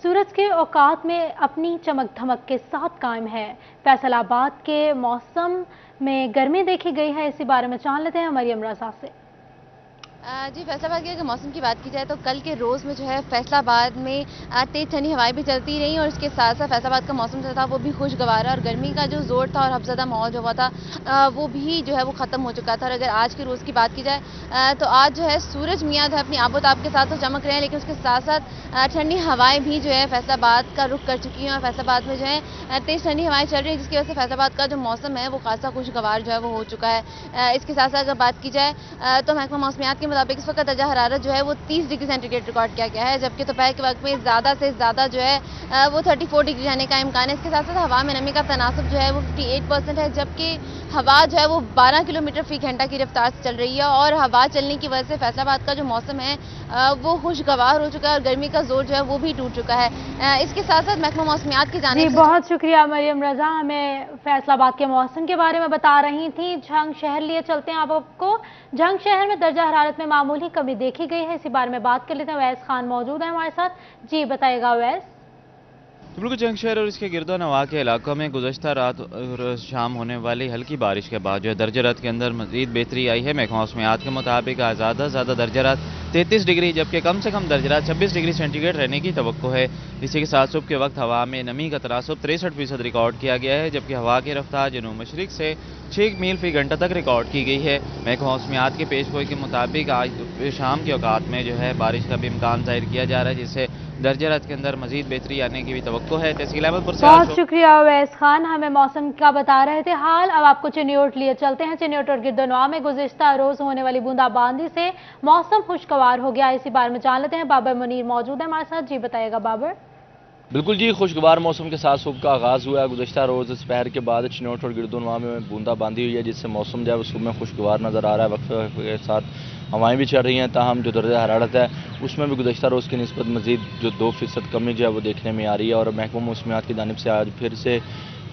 सूरज के औकात में अपनी चमक धमक के साथ कायम है। फैसलाबाद के मौसम में गर्मी देखी गई है, इसी बारे में जान लेते हैं मरियम रजा से। जी, फैसलाबाद के अगर मौसम की बात की जाए तो कल के रोज़ में जो है फैसलाबाद में तेज़ ठंडी हवाएं भी चलती रहीं और इसके साथ साथ फैसलाबाद का मौसम जो था वो भी खुशगवार है और गर्मी का जो ज़ोर था और हफ़्ज़दा माहौल जो हुआ था वो भी जो है वो ख़त्म हो चुका था। और अगर आज के रोज़ की बात की जाए तो आज जो है सूरज मियाँ जो है अपनी आबोताब के साथ तो चमक रहे हैं, लेकिन उसके साथ साथ ठंडी हवाएँ भी जो है फैसलाबाद का रुख कर चुकी हैं और फैसलाबाद में जो है तेज़ ठंडी हवाएँ चल रही हैं, जिसकी वजह से फैसलाबाद का जो मौसम है वो खासा खुशगवार जो है वो हो चुका है। इसके साथ साथ अगर बात की जाए तो महकमा मौसमियात के मुताबिक इस वक्त दर्जा हरारत जो है वो 30 डिग्री सेंटीग्रेड रिकॉर्ड किया गया है, जबकि दोपहर के वक्त में ज़्यादा से ज़्यादा जो है वो 34 डिग्री रहने का इम्कान है। इसके साथ साथ हवा में नमी का तनासब जो है वो 58% है, जबकि हवा जो है वो 12 किलोमीटर फी घंटा की रफ्तार से चल रही है और हवा चलने की वजह से फैसलाबाद का जो मौसम है वो खुशगवार हो चुका है और गर्मी का जोर जो है वो भी टूट चुका है। इसके साथ साथ महकमा मौसमियात की जानिब से बहुत शुक्रिया मरियम रजा, हमें फैसलाबाद के मौसम के बारे में बता रही थी। झंग शहर लिए चलते हैं आपको। झंग शहर में दर्जा हरारत में मामूली कमी देखी गई है, इसी बारे में बात कर लेते हैं। अवैस खान मौजूद है हमारे साथ। जी बताइएगा अवैस। बिल्कुल, झंग शहर और इसके गिरदो नवा के इलाकों में गुज़श्ता रात और शाम होने वाली हल्की बारिश के बाद जो है दर्जा रात के अंदर मज़ीद बेहतरी आई है। महकमा मौसमियात के मुताबिक ज़्यादा से ज़्यादा दर्जा रात 33 डिग्री जबकि कम से कम दर्जा रात 26 डिग्री सेंटीग्रेड रहने की तवक्को है। इसी के साथ सुबह के वक्त हवा में नमी का तनासब 63% रिकॉर्ड किया गया है, जबकि हवा की रफ्तार जनूब मशरिक से 6 मील फी घंटा तक रिकॉर्ड की गई है। महकमा मौसमियात की पेशगोई के मुताबिक आज शाम के औकात में जो है बारिश का भी इम्कान जाहिर किया जा रहा है, जिससे दर्जा रात के अंदर मजीद बेहतरी आने की भी तवक्को है। तहसील अहमदपुर से बहुत शुक्रिया अवैस खान, हमें मौसम का बता रहे थे हाल। अब आपको चिन्योट लिए चलते हैं। चिन्योट और गिरदोनवा में गुज़िश्ता रोज होने वाली बूंदाबांदी से मौसम खुशगवार हो गया, इसी बारे में जान लेते हैं। बाबर मुनीर मौजूद है हमारे साथ। जी बताइएगा बाबर। बिल्कुल जी, खुशगवार मौसम के साथ सुबह का आगाज़ हुआ है। गुज़श्ता रोज़ दोपहर के बाद चिन्योट और गिरदोनवा में बूंदाबांदी हुई है, जिससे मौसम जो है वो सुबह में खुशगवार नज़र आ रहा है। वक्त के साथ हवाएं भी चल रही हैं, ताहम जो दर्जा हरारत है उसमें भी गुज़श्ता रोज़ की निस्बत मज़ीद जो 2% कमी जो है वो देखने में आ रही है। और महकमा मौसमियात की जानिब से आज फिर से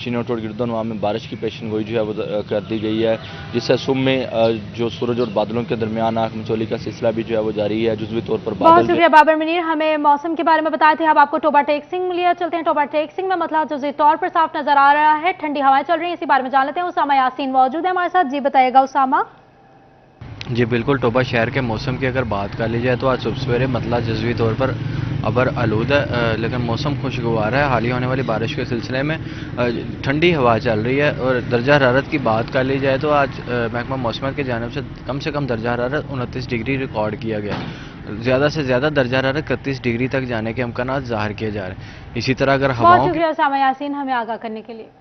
चिन्योट और गिरदोनवा में बारिश की पेशनगोई जो है वो कर दी गई है, जिससे सुबह में जो सूरज और बादलों के दरमियान आँख मिचौली का सिलसिला भी जो है वो जारी है। जुज़वी तौर पर बहुत शुक्रिया बाबर मुनीर, हमें मौसम के बारे में बताए थे। अब आपको टोबा टेक सिंह लिए चलते हैं। टोबा टेक सिंह में मतलब जुज़वी तौर पर साफ नजर आ रहा है, ठंडी हवाएं चल रही हैं, इसी बारे में जान लेते हैं। उसामा यासीन मौजूद है हमारे साथ। जी बताइएगा उसामा। जी बिल्कुल, टोबा शहर के मौसम की अगर बात कर ली जाए तो आज सुबह सवेरे मतलब जज़वी तौर पर अबर आलूद है, लेकिन मौसम खुशगवार है। हाल ही होने वाली बारिश के सिलसिले में ठंडी हवा चल रही है। और दर्जा हरारत की बात कर ली जाए तो आज महकमा मौसमियात की जानिब से कम दर्जा हरारत 29 डिग्री रिकॉर्ड किया गया। ज़्यादा से ज़्यादा दर्जा हरारत 31 डिग्री तक जाने के इम्कान ज़ाहिर किए जा रहे हैं। इसी तरह अगर हवाओं बहुत शुक्रिया उसामा यासीन, हमें आगाह करने के लिए।